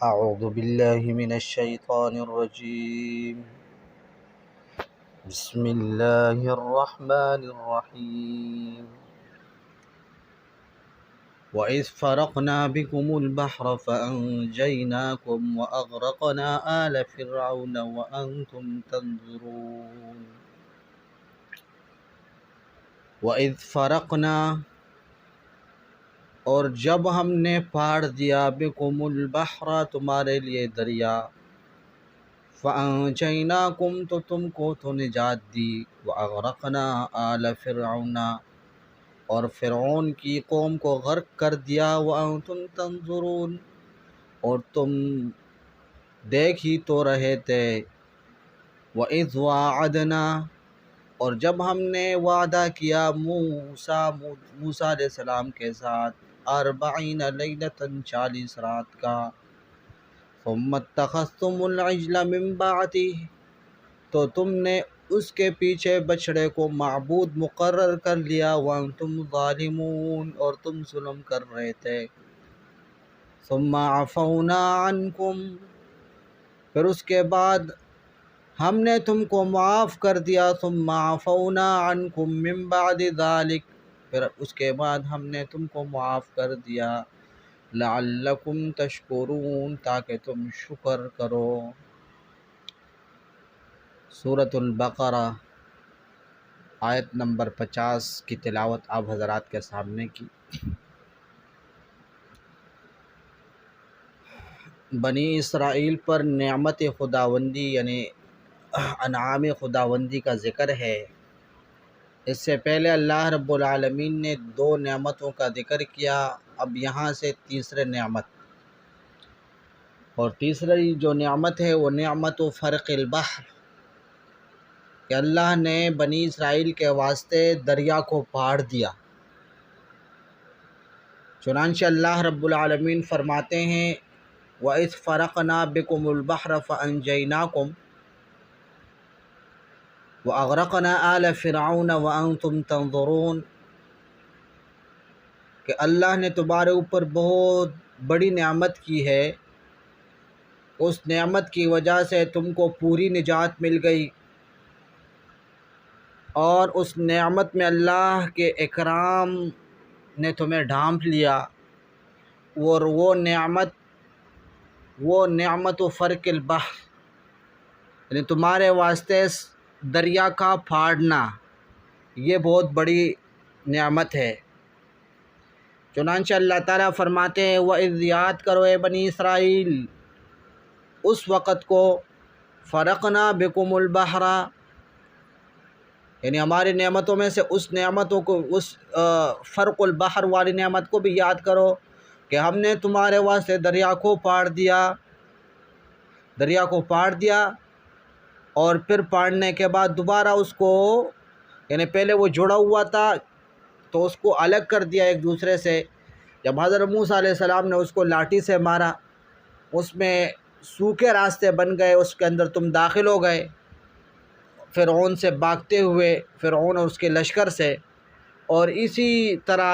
أعوذ بالله من الشيطان الرجيم. بسم الله الرحمن الرحيم. وإذ فرقنا بكم البحر فأنجيناكم وأغرقنا آل فرعون وأنتم تنظرون. وإذ فرقنا، اور جب ہم نے پھاڑ دیا بکم البحر، تمہارے لیے دریا، فَأَنْجَيْنَاكُمْ، تو تم کو تو نجات دی، وَأَغْرَقْنَا آلَ فِرْعَوْنَ، اور فرعون کی قوم کو غرق کر دیا، وَأَنْتُمْ تَنْظُرُونَ، اور تم دیکھ ہی تو رہے تھے، وَإِذْ وَاعَدْنَا، اور جب ہم نے وعدہ کیا موسیٰ علیہ السلام کے ساتھ 40 لیلۃ 40 رات کا، ثم اتخذتم العجل من بعده، تو تم نے اس کے پیچھے بچڑے کو معبود مقرر کر لیا، وانتم ظالمون، اور تم ظلم کر رہے تھے، ثم عفونا عنکم، پھر اس کے بعد ہم نے تم کو معاف کر دیا، ثم عفونا عنکم من بعد ذلک، پھر اس کے بعد ہم نے تم کو معاف کر دیا، لعلکم تشکرون، تاکہ تم شکر کرو۔ سورۃ البقرہ آیت نمبر 50 کی تلاوت آپ حضرات کے سامنے کی۔ بنی اسرائیل پر نعمت خداوندی یعنی انعام خداوندی کا ذکر ہے۔ اس سے پہلے اللہ رب العالمین نے 2 نعمتوں کا ذکر کیا، اب یہاں سے تیسرے نعمت، اور تیسری جو نعمت ہے وہ نعمت فرق البحر، کہ اللہ نے بنی اسرائیل کے واسطے دریا کو پھاڑ دیا۔ چنانچہ اللہ رب العالمین فرماتے ہیں وَإِذْ فَرَقْنَا بِكُمُ الْبَحْرَ فَأَنْجَيْنَاكُمْ وَأَغْرَقْنَا آلَ فِرْعَوْنَ وَأَنْتُمْ تَنْظُرُونَ، کہ اللہ نے تمہارے اوپر بہت بڑی نعمت کی ہے، اس نعمت کی وجہ سے تم کو پوری نجات مل گئی، اور اس نعمت میں اللہ کے اکرام نے تمہیں ڈھانپ لیا، اور وہ نعمت و فرق البحر، یعنی تمہارے واسطے دریا کا پھاڑنا، یہ بہت بڑی نعمت ہے۔ چنانچہ اللہ تعالیٰ فرماتے ہیں وَإِذْ، یاد کرو اے بنی اسرائیل، اس وقت کو فرقنا بکم البحر، یعنی ہماری نعمتوں میں سے اس نعمتوں کو، اس فرق البحر والی نعمت کو بھی یاد کرو کہ ہم نے تمہارے واسطے دریا کو پھاڑ دیا، اور پھر پھاڑنے کے بعد دوبارہ اس کو، یعنی پہلے وہ جڑا ہوا تھا تو اس کو الگ کر دیا ایک دوسرے سے۔ جب حضرت موسیٰ علیہ السلام نے اس کو لاٹھی سے مارا، اس میں سوکھے راستے بن گئے، اس کے اندر تم داخل ہو گئے فرعون سے بھاگتے ہوئے، فرعون اور اس کے لشکر سے، اور اسی طرح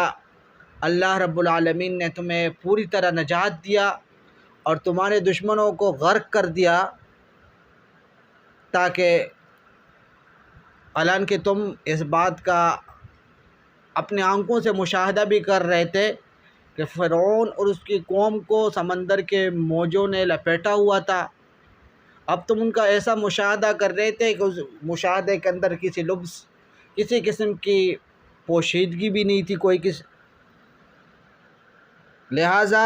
اللہ رب العالمین نے تمہیں پوری طرح نجات دیا اور تمہارے دشمنوں کو غرق کر دیا، تاکہ حالانکہ تم اس بات کا اپنے آنکھوں سے مشاہدہ بھی کر رہے تھے کہ فرعون اور اس کی قوم کو سمندر کے موجوں نے لپیٹا ہوا تھا، اب تم ان کا ایسا مشاہدہ کر رہے تھے کہ اس مشاہدے کے اندر کسی لبس، کسی قسم کی پوشیدگی بھی نہیں تھی کوئی لہٰذا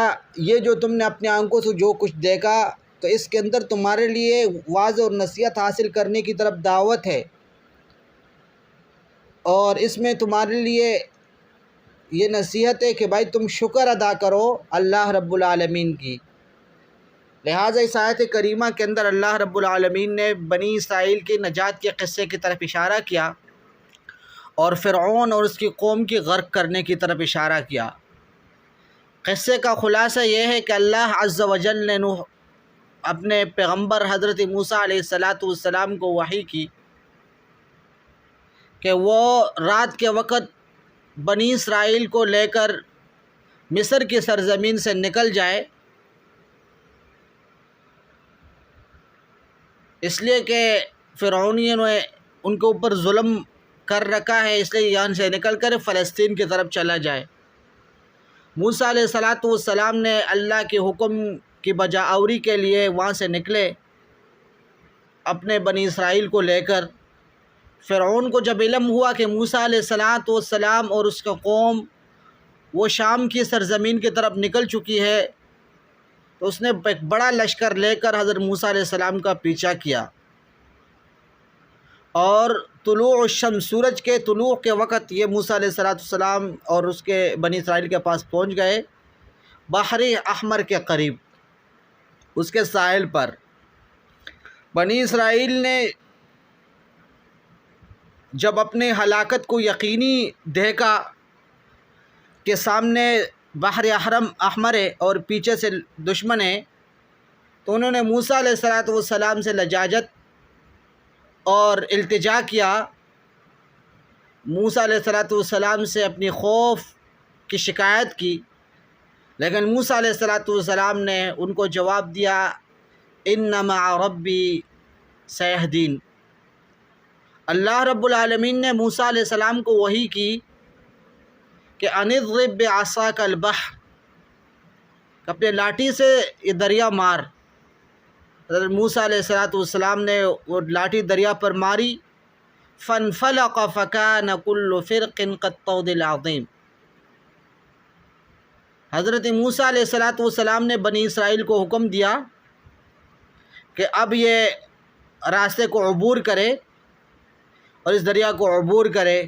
یہ جو تم نے اپنے آنکھوں سے جو کچھ دیکھا، تو اس کے اندر تمہارے لیے واضح اور نصیحت حاصل کرنے کی طرف دعوت ہے، اور اس میں تمہارے لیے یہ نصیحت ہے کہ بھائی تم شکر ادا کرو اللہ رب العالمین کی۔ لہٰذا اس آیت کریمہ کے اندر اللہ رب العالمین نے بنی اسرائیل کی نجات کے قصے کی طرف اشارہ کیا، اور فرعون اور اس کی قوم کی غرق کرنے کی طرف اشارہ کیا۔ قصے کا خلاصہ یہ ہے کہ اللہ عز و جل نے اپنے پیغمبر حضرت موسیٰ علیہ السلام کو وحی کی کہ وہ رات کے وقت بنی اسرائیل کو لے کر مصر کی سرزمین سے نکل جائے، اس لیے کہ فرعونیوں نے ان کے اوپر ظلم کر رکھا ہے، اس لیے یہاں سے نکل کر فلسطین کی طرف چلا جائے۔ موسیٰ علیہ السلام نے اللہ کے حکم کی بجا آوری کے لیے وہاں سے نکلے اپنے بنی اسرائیل کو لے کر۔ فرعون کو جب علم ہوا کہ موسیٰ علیہ السلام اور اس کا قوم وہ شام کی سرزمین کی طرف نکل چکی ہے، تو اس نے ایک بڑا لشکر لے کر حضرت موسیٰ علیہ السلام کا پیچھا کیا، اور طلوع الشمس، سورج کے طلوع کے وقت یہ موسیٰ علیہ السلام اور اس کے بنی اسرائیل کے پاس پہنچ گئے بحر احمر کے قریب، اس کے ساحل پر۔ بنی اسرائیل نے جب اپنے ہلاکت کو یقینی دیکھا کہ سامنے بحر احمر ہے اور پیچھے سے دشمن ہے، تو انہوں نے موسیٰ علیہ السلام سے لجاجت اور التجا کیا، موسیٰ علیہ السلام سے اپنی خوف کی شکایت کی، لیکن موسیٰ علیہ السلام نے ان کو جواب دیا ان مع ربی سیہدین۔ اللہ رب العالمین نے موسیٰ علیہ السلام کو وحی کی کہ ان اضرب بعصاک البحر، اپنے لاٹھی سے یہ دریا مار۔ حضرت موسیٰ علیہ السلام نے وہ لاٹھی دریا پر ماری، فانفلق فکان کل فرق کالطود العظیم۔ حضرت موسیٰ علیہ السلام نے بنی اسرائیل کو حکم دیا کہ اب یہ راستے کو عبور کرے اور اس دریا کو عبور کرے،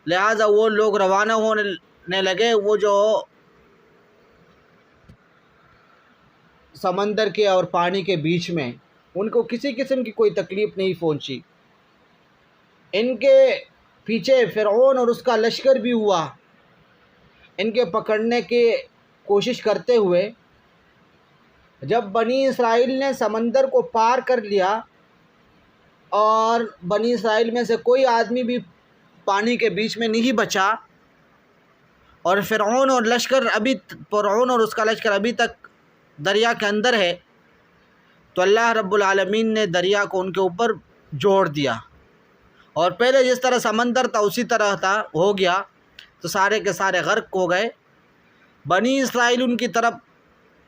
لہٰذا وہ لوگ روانہ ہونے لگے۔ وہ جو سمندر کے اور پانی کے بیچ میں، ان کو کسی قسم کی کوئی تکلیف نہیں پہنچی۔ ان کے پیچھے فرعون اور اس کا لشکر بھی ہوا، ان کے پکڑنے کی کوشش کرتے ہوئے۔ جب بنی اسرائیل نے سمندر کو پار کر لیا اور بنی اسرائیل میں سے کوئی آدمی بھی پانی کے بیچ میں نہیں بچا، اور فرعون اور اس کا لشکر ابھی تک دریا کے اندر ہے، تو اللہ رب العالمین نے دریا کو ان کے اوپر جوڑ دیا، اور پہلے جس طرح سمندر تھا اسی طرح ہو گیا، تو سارے کے سارے غرق ہو گئے۔ بنی اسرائیل ان کی طرف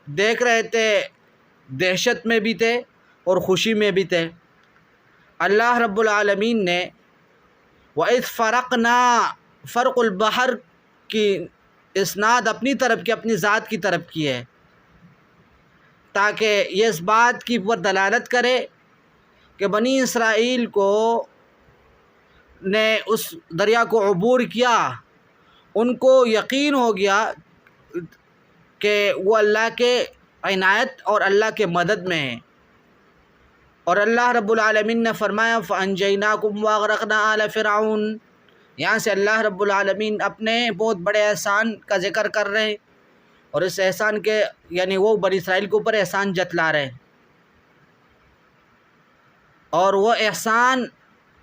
دیکھ رہے تھے، دہشت میں بھی تھے اور خوشی میں بھی تھے۔ اللہ رب العالمین نے وَإِذْ فَرَقْنَا فرق البحر کی اسناد اپنی طرف کی، اپنی ذات کی طرف کی ہے، تاکہ یہ اس بات کی پر دلالت کرے کہ بنی اسرائیل نے اس دریا کو عبور کیا، ان کو یقین ہو گیا کہ وہ اللہ کے عنایت اور اللہ کے مدد میں ہیں۔ اور اللہ رب العالمین نے فرمایا فَأَنْجَيْنَاكُمْ وَأَغْرَقْنَا آلَ فِرْعَوْنَ۔ یہاں سے اللہ رب العالمین اپنے بہت بڑے احسان کا ذکر کر رہے ہیں، اور اس احسان کے یعنی وہ بنی اسرائیل کے اوپر احسان جتلا رہے ہیں، اور وہ احسان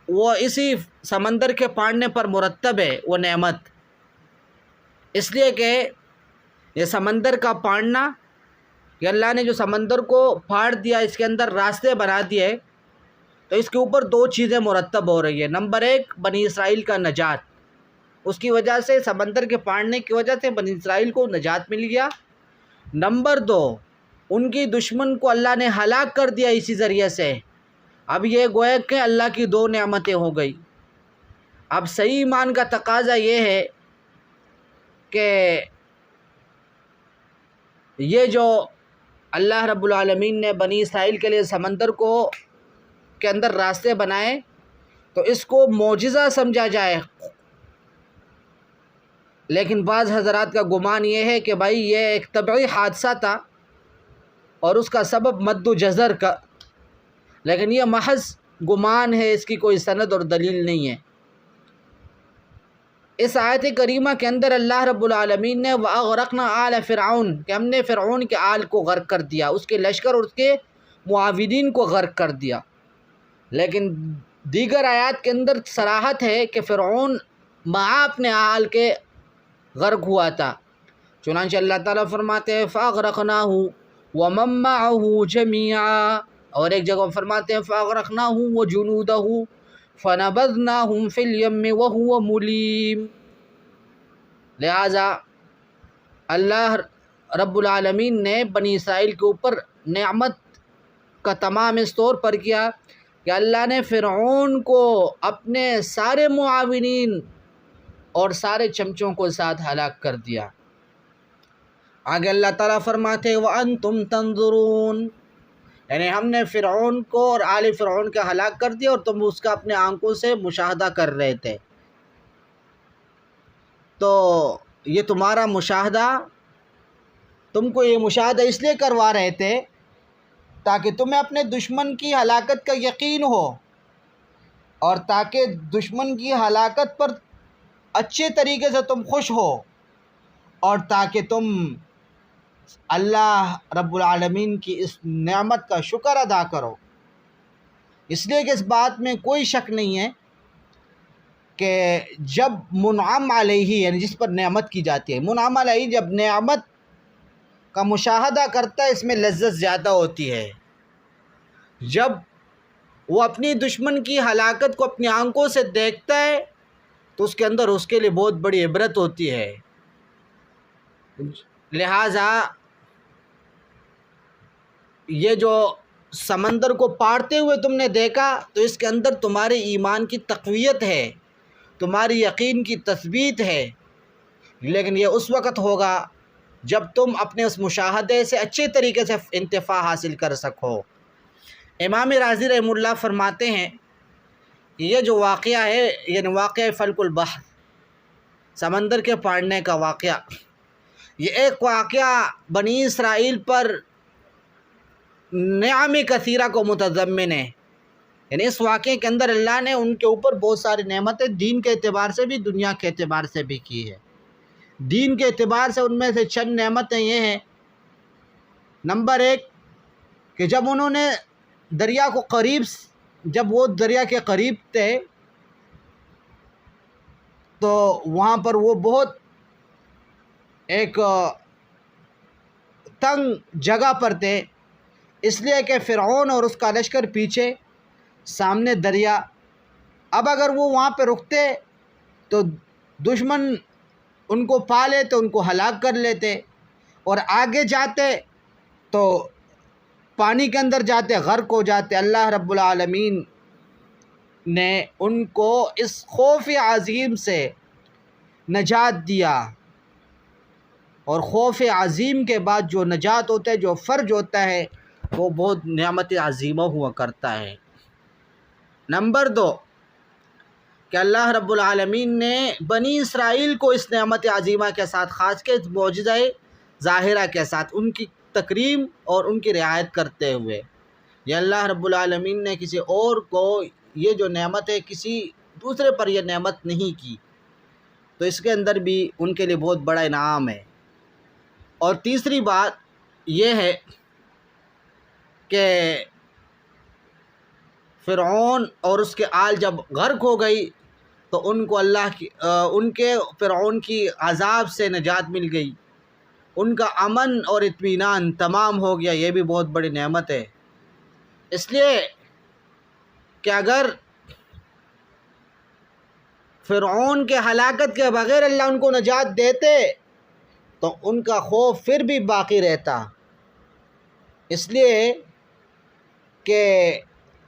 وہ اسی سمندر کے پھاڑنے پر مرتب ہے، وہ نعمت، اس لیے کہ یہ سمندر کا پھاڑنا، کہ اللہ نے جو سمندر کو پھاڑ دیا، اس کے اندر راستے بنا دیے، تو اس کے اوپر دو چیزیں مرتب ہو رہی ہیں۔ نمبر ایک، بنی اسرائیل کا نجات، اس کی وجہ سے سمندر کے پھاڑنے کی وجہ سے بنی اسرائیل کو نجات مل گیا۔ نمبر دو، ان کی دشمن کو اللہ نے ہلاک کر دیا اسی ذریعے سے۔ اب یہ گویا کہ اللہ کی دو نعمتیں ہو گئی۔ اب صحیح ایمان کا تقاضا یہ ہے کہ یہ جو اللہ رب العالمین نے بنی اسرائیل کے لیے سمندر کے اندر راستے بنائے، تو اس کو معجزہ سمجھا جائے، لیکن بعض حضرات کا گمان یہ ہے کہ بھائی یہ ایک طبعی حادثہ تھا اور اس کا سبب مد و جزر کا، لیکن یہ محض گمان ہے، اس کی کوئی سند اور دلیل نہیں ہے۔ اس آیت کریمہ کے اندر اللہ رب العالمین نے وَأَغْرَقْنَا آلَ فِرْعَوْنَ، کہ ہم نے فرعون کے آل کو غرق کر دیا، اس کے لشکر اور اس کے معاونین کو غرق کر دیا۔ لیکن دیگر آیات کے اندر صراحت ہے کہ فرعون مع اپنے آل کے غرق ہوا تھا، چنانچہ اللہ تعالیٰ فرماتے ہیں فَأَغْرَقْنَاهُ وَمَن مَّعَهُ جَمِيعًا، اور ایک جگہ فرماتے ہیں فَأَغْرَقْنَاهُ وَجُنُودَهُ فَنَبَذْنَاهُمْ فِي الْيَمِّ وَهُوَ مُلِيمٌ۔ لہٰذا اللہ رب العالمین نے بنی اسرائیل کے اوپر نعمت کا تمام اس طور پر کیا کہ اللہ نے فرعون کو اپنے سارے معاونین اور سارے چمچوں کو ساتھ ہلاک کر دیا۔ آگے اللہ تعالیٰ فرماتے وَأَنْتُمْ تَنْظُرُونَ، یعنی ہم نے فرعون کو اور آل فرعون کا ہلاک کر دیا اور تم اس کا اپنے آنکھوں سے مشاہدہ کر رہے تھے۔ تو یہ تمہارا مشاہدہ، تم کو یہ مشاہدہ اس لیے کروا رہے تھے تاکہ تمہیں اپنے دشمن کی ہلاکت کا یقین ہو، اور تاکہ دشمن کی ہلاکت پر اچھے طریقے سے تم خوش ہو، اور تاکہ تم اللہ رب العالمین کی اس نعمت کا شکر ادا کرو۔ اس لیے کہ اس بات میں کوئی شک نہیں ہے کہ جب منعم علیہ، یعنی جس پر نعمت کی جاتی ہے، منعم علیہ جب نعمت کا مشاہدہ کرتا ہے اس میں لذت زیادہ ہوتی ہے۔ جب وہ اپنی دشمن کی ہلاکت کو اپنی آنکھوں سے دیکھتا ہے تو اس کے اندر اس کے لیے بہت بڑی عبرت ہوتی ہے۔ لہٰذا یہ جو سمندر کو پارتے ہوئے تم نے دیکھا تو اس کے اندر تمہارے ایمان کی تقویت ہے، تمہاری یقین کی تثبیت ہے، لیکن یہ اس وقت ہوگا جب تم اپنے اس مشاہدے سے اچھے طریقے سے انتفاع حاصل کر سکو۔ امام رازی رحمہ اللہ فرماتے ہیں کہ یہ جو واقعہ ہے، یعنی واقعہ فلک البحر، سمندر کے پاڑنے کا واقعہ، یہ ایک واقعہ بنی اسرائیل پر نعم کثیرہ کو متضمن ہے۔ یعنی اس واقعے کے اندر اللہ نے ان کے اوپر بہت ساری نعمتیں دین کے اعتبار سے بھی دنیا کے اعتبار سے بھی کی ہے۔ دین کے اعتبار سے ان میں سے چند نعمتیں یہ ہیں، نمبر 1 کہ جب انہوں نے دریا کو جب وہ دریا کے قریب تھے تو وہاں پر وہ بہت ایک تنگ جگہ پر تھے، اس لیے کہ فرعون اور اس کا لشکر پیچھے، سامنے دریا۔ اب اگر وہ وہاں پہ رکتے تو دشمن ان کو پا لیتے، ان کو ہلاک کر لیتے، اور آگے جاتے تو پانی کے اندر جاتے، غرق ہو جاتے۔ اللہ رب العالمین نے ان کو اس خوف عظیم سے نجات دیا، اور خوف عظیم کے بعد جو نجات ہوتا ہے، جو فرج ہوتا ہے، وہ بہت نعمت عظیمہ ہوا کرتا ہے۔ نمبر 2 کہ اللہ رب العالمین نے بنی اسرائیل کو اس نعمت عظیمہ کے ساتھ، خاص کے معجزہ ظاہرہ کے ساتھ، ان کی تکریم اور ان کی رعایت کرتے ہوئے، یہ اللہ رب العالمین نے کسی اور کو یہ جو نعمت ہے، کسی دوسرے پر یہ نعمت نہیں کی، تو اس کے اندر بھی ان کے لیے بہت بڑا انعام ہے۔ اور تیسری بات یہ ہے کہ فرعون اور اس کے آل جب غرق ہو گئی تو ان کو ان کے فرعون کی عذاب سے نجات مل گئی، ان کا امن اور اطمینان تمام ہو گیا۔ یہ بھی بہت بڑی نعمت ہے، اس لیے کہ اگر فرعون کے ہلاکت کے بغیر اللہ ان کو نجات دیتے تو ان کا خوف پھر بھی باقی رہتا، اس لیے کہ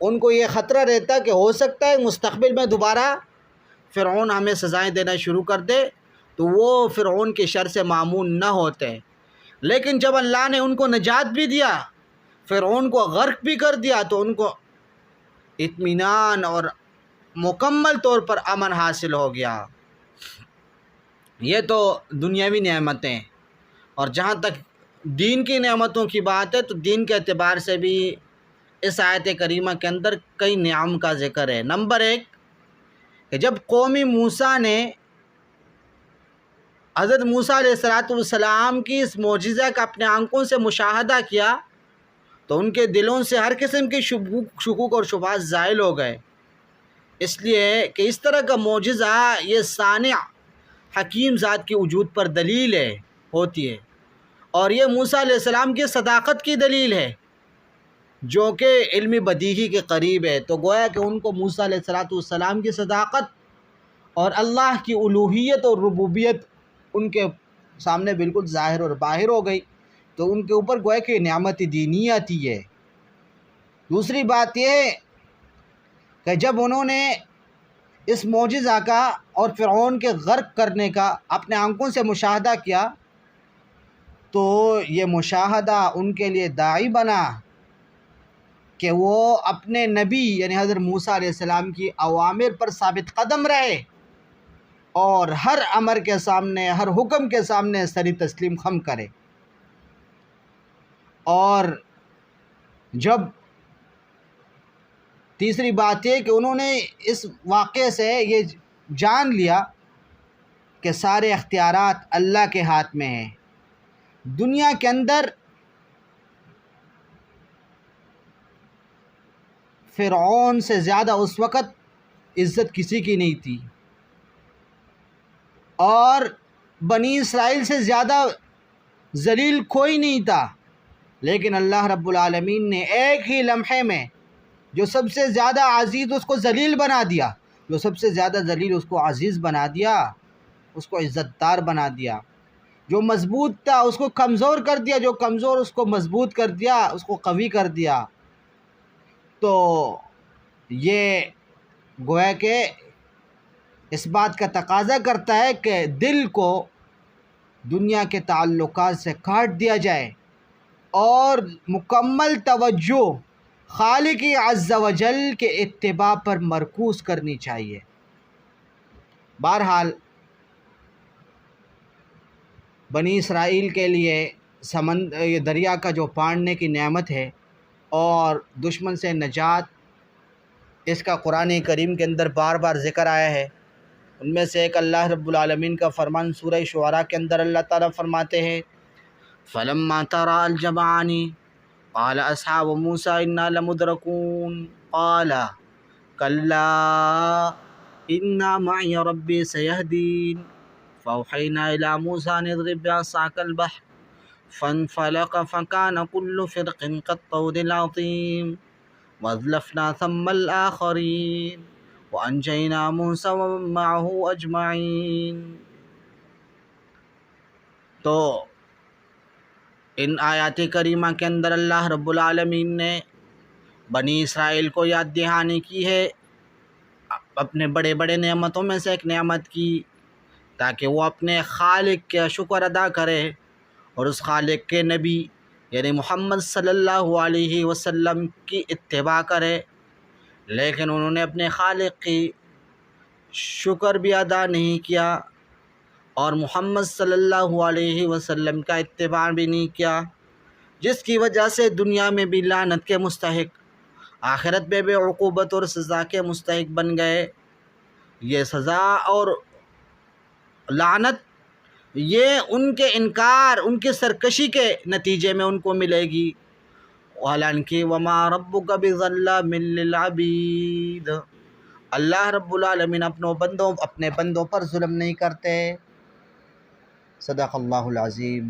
ان کو یہ خطرہ رہتا کہ ہو سکتا ہے مستقبل میں دوبارہ فرعون ہمیں سزائیں دینا شروع کر دے، تو وہ فرعون کے شر سے مامون نہ ہوتے۔ لیکن جب اللہ نے ان کو نجات بھی دیا، فرعون کو غرق بھی کر دیا، تو ان کو اطمینان اور مکمل طور پر امن حاصل ہو گیا۔ یہ تو دنیاوی نعمتیں، اور جہاں تک دین کی نعمتوں کی بات ہے تو دین کے اعتبار سے بھی اس آیت کریمہ کے اندر کئی نعم کا ذکر ہے۔ نمبر 1 کہ جب قوم موسیٰ نے حضرت موسیٰ علیہ السلام کی اس معجزہ کا اپنے آنکھوں سے مشاہدہ کیا تو ان کے دلوں سے ہر قسم کی شکوک اور شبہات زائل ہو گئے، اس لیے کہ اس طرح کا معجزہ یہ صانع حکیم ذات کی وجود پر دلیل ہوتی ہے، اور یہ موسیٰ علیہ السلام کی صداقت کی دلیل ہے۔ جو کہ علم بدیہی کے قریب ہے، تو گویا کہ ان کو موسیٰ علیہ السلام کی صداقت اور اللہ کی الوہیت اور ربوبیت ان کے سامنے بالکل ظاہر اور باہر ہو گئی، تو ان کے اوپر گویا کہ نعمت دینی آتی ہے۔ دوسری بات یہ ہے کہ جب انہوں نے اس معجزہ کا اور فرعون کے غرق کرنے کا اپنے آنکھوں سے مشاہدہ کیا، تو یہ مشاہدہ ان کے لیے داعی بنا کہ وہ اپنے نبی یعنی حضرت موسیٰ علیہ السلام کی اوامر پر ثابت قدم رہے اور ہر امر کے سامنے، ہر حکم کے سامنے سری تسلیم خم کرے۔ اور جب تیسری بات یہ کہ انہوں نے اس واقعے سے یہ جان لیا کہ سارے اختیارات اللہ کے ہاتھ میں ہیں۔ دنیا کے اندر فرعون سے زیادہ اس وقت عزت کسی کی نہیں تھی، اور بنی اسرائیل سے زیادہ ذلیل کوئی نہیں تھا، لیکن اللہ رب العالمین نے ایک ہی لمحے میں جو سب سے زیادہ عزیز اس کو ذلیل بنا دیا، جو سب سے زیادہ ذلیل اس کو عزیز بنا دیا، اس کو عزت دار بنا دیا، جو مضبوط تھا اس کو کمزور کر دیا، جو کمزور اس کو مضبوط کر دیا، اس کو قوی کر دیا۔ تو یہ گویا کہ اس بات کا تقاضا کرتا ہے کہ دل کو دنیا کے تعلقات سے کاٹ دیا جائے اور مکمل توجہ خالق عز و جل کے اتباع پر مرکوز کرنی چاہیے۔ بہرحال بنی اسرائیل کے لیے یہ دریا کا جو پانڈنے کی نعمت ہے اور دشمن سے نجات، اس کا قرآن کریم کے اندر بار بار ذکر آیا ہے۔ ان میں سے ایک اللہ رب العالمین کا فرمان سورہ شعراء کے اندر اللہ تعالیٰ فرماتے ہیں فَلَمَّا تَرَأَى الْجَمْعَانِ قَالَ أَصْحَابُ مُوسَىٰ إِنَّا لَمُدْرَكُونَ قَالَ كَلَّا إِنَّ مَعِيَ رَبِّي سَيَهْدِينِ فَأَوْحَيْنَا إِلَىٰ مُوسَىٰ أَنِ اضْرِب بِّعَصَاكَ الْبَحْرَ فَانفَلَقَ فَكَانَ كُلُّ فِرْقٍ كَالطَّوْدِ الْعَظِيمِ وَأَزْلَفْنَا ثَمَّ الْآخَرِينَ وَأَنجَيْنَا مُوسَىٰ وَمَن مَّعَهُ أَجْمَعِينَ۔ تو ان آیات کریمہ کے اندر اللہ رب العالمین نے بنی اسرائیل کو یاد دہانی کی ہے اپنے بڑے بڑے نعمتوں میں سے ایک نعمت کی، تاکہ وہ اپنے خالق کا شکر ادا کرے اور اس خالق کے نبی یعنی محمد صلی اللہ علیہ وسلم کی اتباع کرے۔ لیکن انہوں نے اپنے خالق کی شکر بھی ادا نہیں کیا اور محمد صلی اللہ علیہ وسلم کا اتباع بھی نہیں کیا، جس کی وجہ سے دنیا میں بھی لعنت کے مستحق، آخرت میں بھی عقوبت اور سزا کے مستحق بن گئے۔ یہ سزا اور لعنت یہ ان کے انکار، ان کی سرکشی کے نتیجے میں ان کو ملے گی۔ حالانکہ وَمَا رَبُّكَ بِظَلَّامٍ لِّلْعَبِيدِ، اللہ رب العالمین اپنے بندوں پر ظلم نہیں کرتے۔ صدق اللہ العظیم۔